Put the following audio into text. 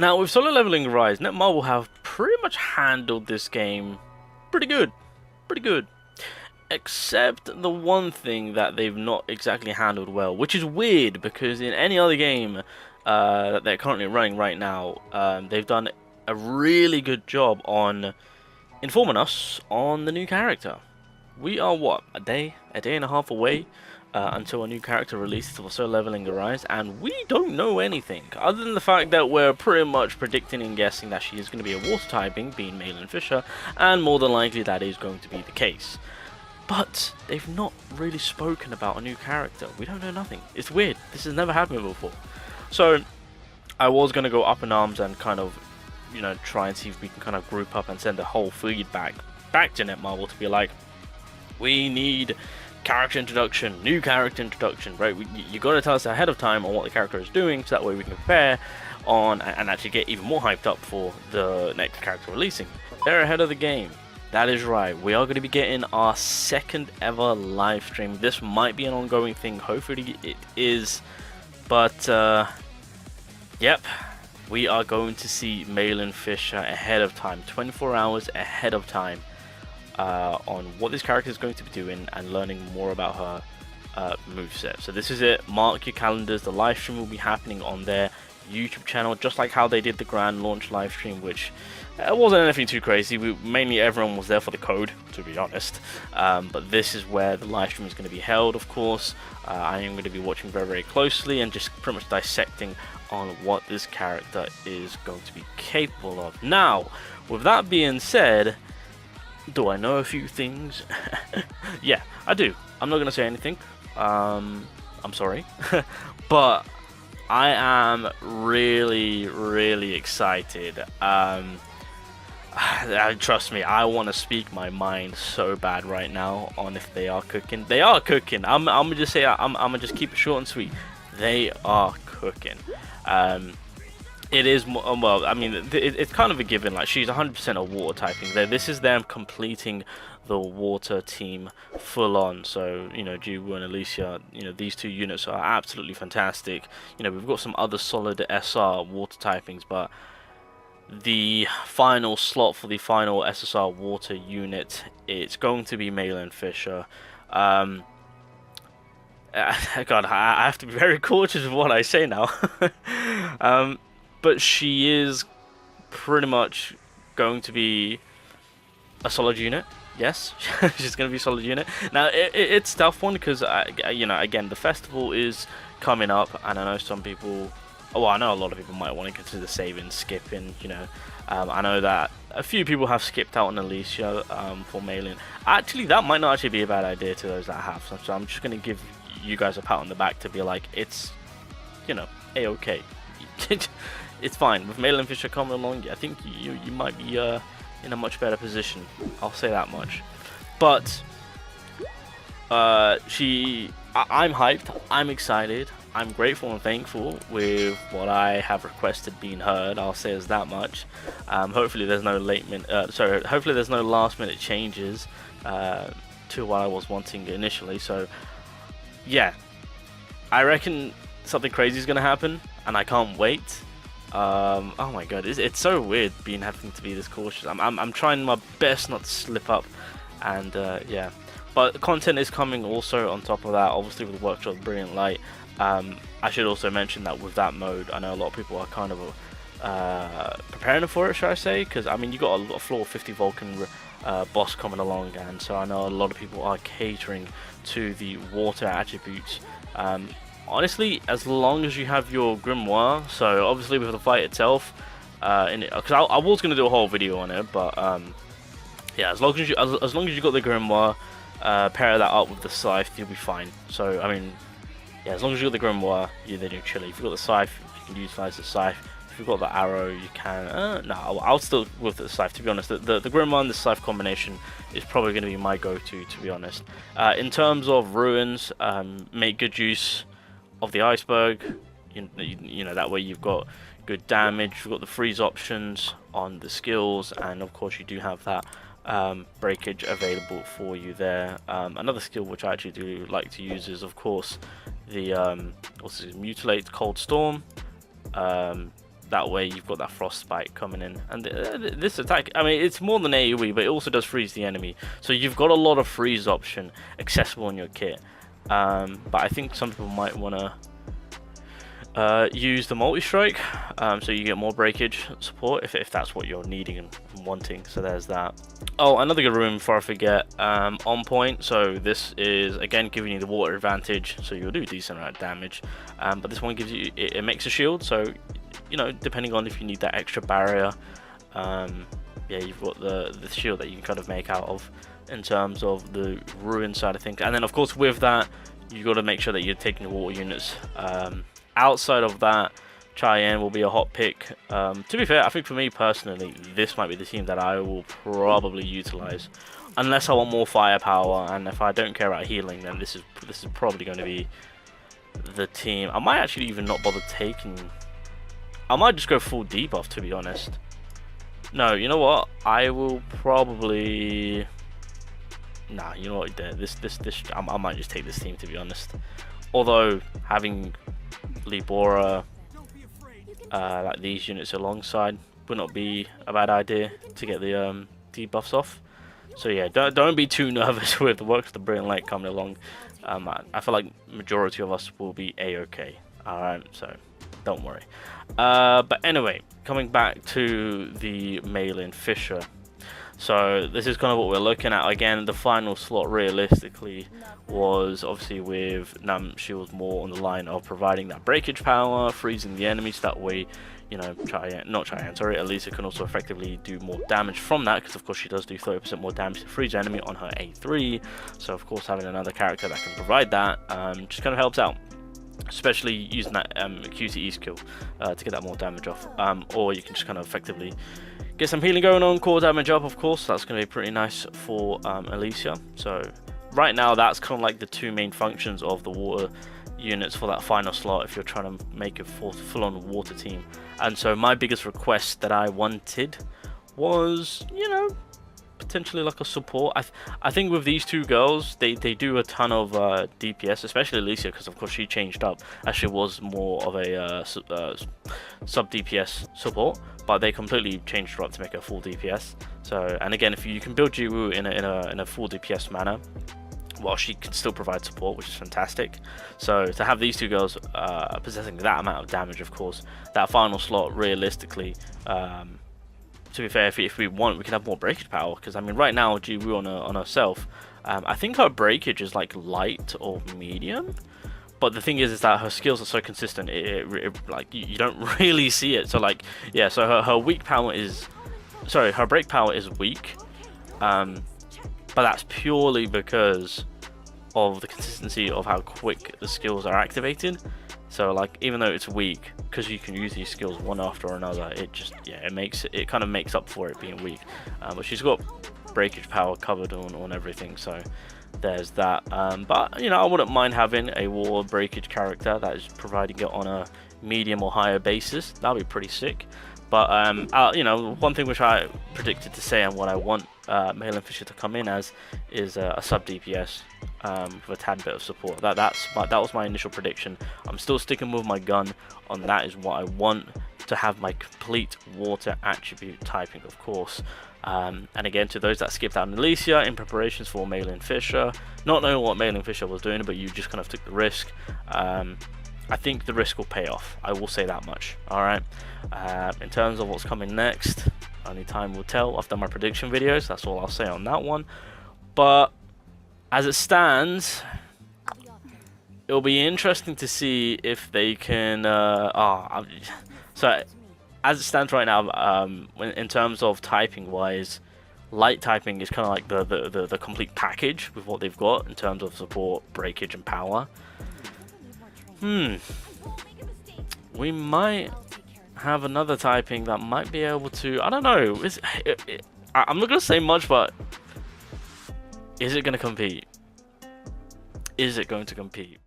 Now, with Solo Leveling Rise, Netmarble have pretty much handled this game pretty good. Pretty good. Except the one thing that they've not exactly handled well, which is weird because in any other game that they're currently running right now, they've done a really good job on informing us on the new character. We are, what, a day and a half away until a new character releases for Solo Leveling Rise, and we don't know anything other than the fact that we're pretty much predicting and guessing that she is going to be a water typing, being Malin Fisher, and more than likely that is going to be the case. But they've not really spoken about a new character. We don't know nothing. It's weird. This has never happened before. So I was going to go up in arms and kind of, you know, try and see if we can kind of group up and send a whole feedback back to Netmarble to be like, we need character introduction, new character introduction, right? You got to tell us ahead of time on what the character is doing, so that way we can prepare on and actually get even more hyped up for the next character releasing. They're ahead of the game. That is right. We are going to be getting our second ever live stream. This might be an ongoing thing. Hopefully it is. But yep, we are going to see Malin Fisher ahead of time, 24 hours ahead of time. On what this character is going to be doing and learning more about her moveset. So this is it. Mark your calendars. The live stream will be happening on their YouTube channel, just like how they did the grand launch live stream, which wasn't anything too crazy. Mainly everyone was there for the code, to be honest. But this is where the live stream is going to be held, of course. I am going to be watching very, very closely and just pretty much dissecting on what this character is going to be capable of. Now, with that being said, do I know a few things? Yeah, I do. I'm not going to say anything. I'm sorry. But I am really, really excited. Trust me, I want to speak my mind so bad right now on if they are cooking. They are cooking. I'm going to just say, I'm going to just keep it short and sweet. They are cooking. It is, well, I mean, it's kind of a given. Like, she's 100% a water typing. This is them completing the water team full on. So, you know, Jiwoo and Alicia, you know, these two units are absolutely fantastic. You know, we've got some other solid SR water typings, but the final slot for the final SSR water unit, it's going to be Malin Fisher. God, I have to be very cautious of what I say now. But she is pretty much going to be a solid unit. Yes, she's going to be a solid unit. Now, it's a tough one because, you know, again, the festival is coming up, and I know some people, well, I know a lot of people might want to consider saving, skipping, you know. I know that a few people have skipped out on Alicia for Malin. Actually, that might not actually be a bad idea to those that have. So I'm just going to give you guys a pat on the back to be like, it's, you know, a-okay. It's fine. With Malin Fisher coming along, I think you might be in a much better position. I'll say that much. But I'm hyped. I'm excited. I'm grateful and thankful with what I have requested being heard. I'll say as that much. Hopefully there's no hopefully there's no last minute changes to what I was wanting initially. So yeah, I reckon something crazy is gonna happen, and I can't wait. Oh my god, it's so weird having to be this cautious. I'm trying my best not to slip up, and yeah. But content is coming also on top of that, obviously with Workshop Brilliant Light. I should also mention that with that mode, I know a lot of people are kind of preparing for it, should I say? Because I mean, you got a floor 50 Vulcan boss coming along, and so I know a lot of people are catering to the water attributes. Honestly, as long as you have your grimoire, so obviously with the fight itself, because I was gonna do a whole video on it, but yeah, as long as you got the grimoire, pair that up with the scythe, you'll be fine. So I mean, yeah, as long as you got the grimoire, then you're chilly. If you've got the scythe, you can utilize the scythe. If you've got the arrow, you can. No, I'll still with the scythe. To be honest, the grimoire and the scythe combination is probably going to be my go-to. To be honest, in terms of ruins, make good use of the iceberg. You know, that way you've got good damage. You've got the freeze options on the skills, and of course you do have that breakage available for you there. Another skill which I actually do like to use is, of course, the mutilate, cold storm, that way you've got that frostbite coming in. And this attack, I mean, it's more than AoE, but it also does freeze the enemy, so you've got a lot of freeze option accessible in your kit. But I think some people might want to use the multi-strike, so you get more breakage support if that's what you're needing and wanting. So there's that. Oh, another good room before I forget, on point. So this is again giving you the water advantage, so you'll do a decent amount of damage, but this one gives you, it makes a shield, so you know, depending on if you need that extra barrier, yeah, you've got the shield that you can kind of make out of in terms of the ruin side of things. And then of course with that, you got to make sure that you're taking the water units. Outside of that, Cheyenne will be a hot pick. To be fair, I think for me personally, this might be the team that I will probably utilize, unless I want more firepower. And if I don't care about healing, then this is probably going to be the team. I might actually even not bother taking. I might just go full debuff, to be honest. No, you know what? I will probably. Nah, you know what? I might just take this team, to be honest. Although having Libora, like these units alongside, would not be a bad idea to get the debuffs off. So yeah, don't be too nervous with the works of the Brilliant Light coming along. I feel like majority of us will be a-okay. Alright, so don't worry. But anyway, coming back to the Maelin Fisher. So this is kind of what we're looking at. Again, the final slot realistically was obviously with Nam Shields more on the line of providing that breakage power, freezing the enemies. That way, you know, Elisa can also effectively do more damage from that, because of course she does do 30% more damage to freeze enemy on her A3. So of course having another character that can provide that just kind of helps out. Especially using that QTE skill to get that more damage off. Or you can just kind of effectively get some healing going on, core damage up, of course. That's going to be pretty nice for Alicia. So right now, that's kind of like the two main functions of the water units for that final slot if you're trying to make a full-on water team. And so my biggest request that I wanted was, you know, potentially like a support. I think with these two girls, they do a ton of DPS, especially Alicia, because of course she changed up as she was more of a sub DPS support, but they completely changed her up to make her full DPS. So, and again, if you can build Jiwoo in a full DPS manner, while she can still provide support, which is fantastic. So to have these two girls possessing that amount of damage, of course, that final slot realistically, to be fair, if we want, we can have more breakage power, because I mean right now Jiwoo on herself, I think her breakage is like light or medium, but the thing is that her skills are so consistent, like you don't really see it. So like, yeah, so her weak power is, sorry, her break power is weak, but that's purely because of the consistency of how quick the skills are activated. So like, even though it's weak, because you can use these skills one after another, it just, yeah, it kind of makes up for it being weak. But she's got breakage power covered on everything, so there's that. But you know, I wouldn't mind having a war breakage character that is providing it on a medium or higher basis. That'd be pretty sick. But you know, one thing which I predicted to say and what I want Maelin Fisher to come in as is a sub DPS with a tad bit of support. That was my initial prediction. I'm still sticking with my gun on that. Is what I want to have my complete water attribute typing, of course. And again, to those that skipped out on Alicia in preparations for Maelin Fisher, not knowing what Maelin Fisher was doing, but you just kind of took the risk. I think the risk will pay off. I will say that much. All right. In terms of what's coming next, only time will tell. I've done my prediction videos. That's all I'll say on that one. But as it stands, it'll be interesting to see if they can. So as it stands right now, in terms of typing wise, light typing is kind of like the complete package with what they've got in terms of support, breakage, and power. We might have another typing that might be able to, I don't know, I'm not going to say much, but is it going to compete? Is it going to compete?